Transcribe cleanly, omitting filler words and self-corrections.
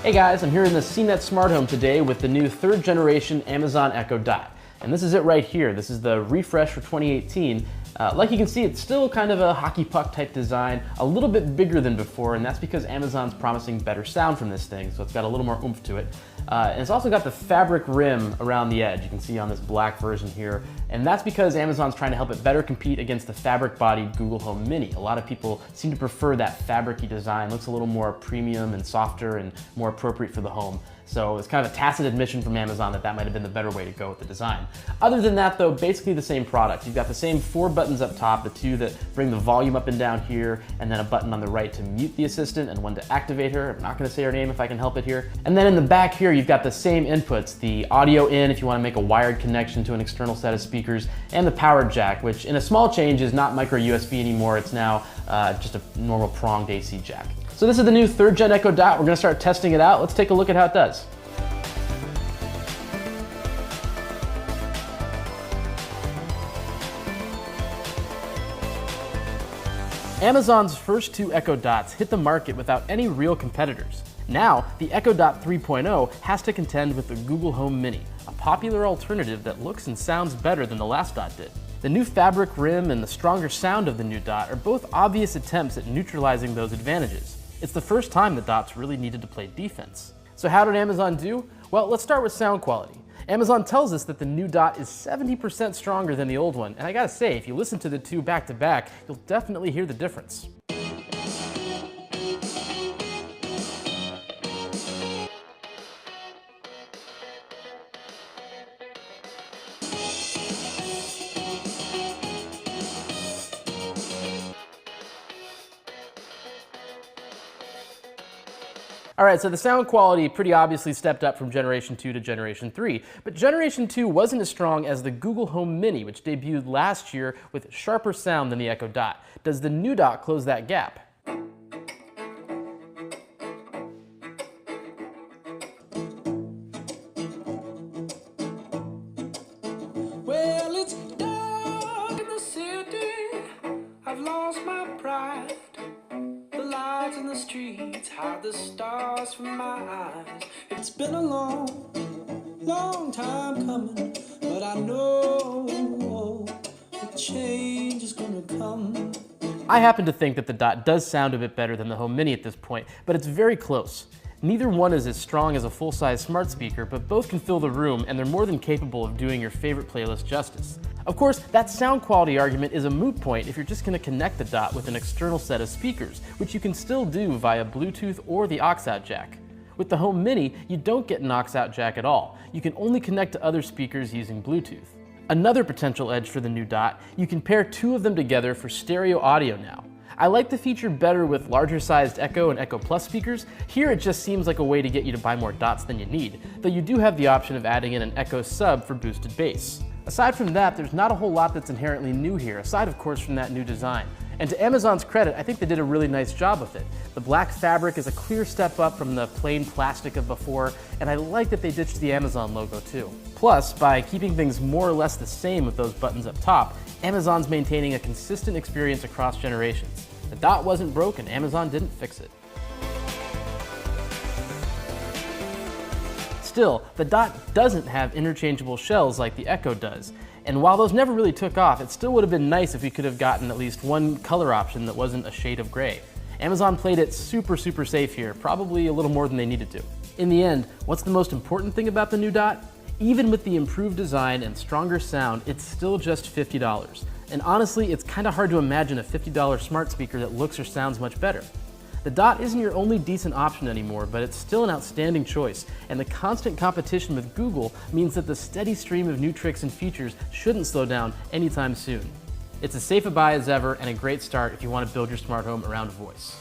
Hey guys, I'm here in the CNET Smart Home today with the new 3rd generation Amazon Echo Dot. And this is it right here. This is the refresh for 2018. Like you can see, it's still kind of a hockey puck type design, a little bit bigger than before, and that's because Amazon's promising better sound from this thing, so it's got a little more oomph to it. And it's also got the fabric rim around the edge, you can see on this black version here, and that's because Amazon's trying to help it better compete against the fabric-bodied Google Home Mini. A lot of people seem to prefer that fabric-y design. It looks a little more premium and softer and more appropriate for the home. So it's kind of a tacit admission from Amazon that might have been the better way to go with the design. Other than that though, basically the same product. You've got the same 4 buttons up top, the 2 that bring the volume up and down here, and then a button on the right to mute the assistant and one to activate her. I'm not gonna say her name if I can help it here. And then in the back here, you've got the same inputs, the audio in if you wanna make a wired connection to an external set of speakers, and the power jack, which in a small change is not micro USB anymore. It's now just a normal pronged AC jack. So this is the new 3rd gen Echo Dot. We're gonna start testing it out. Let's take a look at how it does. Amazon's first 2 Echo Dots hit the market without any real competitors. Now, the Echo Dot 3.0 has to contend with the Google Home Mini, a popular alternative that looks and sounds better than the last Dot did. The new fabric rim and the stronger sound of the new Dot are both obvious attempts at neutralizing those advantages. It's the first time the Dots really needed to play defense. So how did Amazon do? Well, let's start with sound quality. Amazon tells us that the new Dot is 70% stronger than the old one, and I gotta say, if you listen to the 2 back to back, you'll definitely hear the difference. Alright, so the sound quality pretty obviously stepped up from Generation 2 to Generation 3, but Generation 2 wasn't as strong as the Google Home Mini, which debuted last year with sharper sound than the Echo Dot. Does the new Dot close that gap? Well, it's dark in the city, I've lost my pride. The lights in the streets hide the stars from my eyes. It's been a long, long time coming, but I know the change is gonna come. I happen to think that the Dot does sound a bit better than the Home Mini at this point, but it's very close. Neither one is as strong as a full-size smart speaker, but both can fill the room, and they're more than capable of doing your favorite playlist justice. Of course, that sound quality argument is a moot point if you're just going to connect the Dot with an external set of speakers, which you can still do via Bluetooth or the aux-out jack. With the Home Mini, you don't get an aux-out jack at all. You can only connect to other speakers using Bluetooth. Another potential edge for the new Dot, you can pair 2 of them together for stereo audio now. I like the feature better with larger sized Echo and Echo Plus speakers. Here it just seems like a way to get you to buy more Dots than you need, though you do have the option of adding in an Echo sub for boosted bass. Aside from that, there's not a whole lot that's inherently new here, aside of course from that new design. And to Amazon's credit, I think they did a really nice job with it. The black fabric is a clear step up from the plain plastic of before, and I like that they ditched the Amazon logo too. Plus, by keeping things more or less the same with those buttons up top, Amazon's maintaining a consistent experience across generations. The Dot wasn't broken, Amazon didn't fix it. Still, the Dot doesn't have interchangeable shells like the Echo does. And while those never really took off, it still would have been nice if we could have gotten at least one color option that wasn't a shade of gray. Amazon played it super safe here, probably a little more than they needed to. In the end, what's the most important thing about the new Dot? Even with the improved design and stronger sound, it's still just $50. And honestly, it's kind of hard to imagine a $50 smart speaker that looks or sounds much better. The Dot isn't your only decent option anymore, but it's still an outstanding choice, and the constant competition with Google means that the steady stream of new tricks and features shouldn't slow down anytime soon. It's as safe a buy as ever and a great start if you want to build your smart home around voice.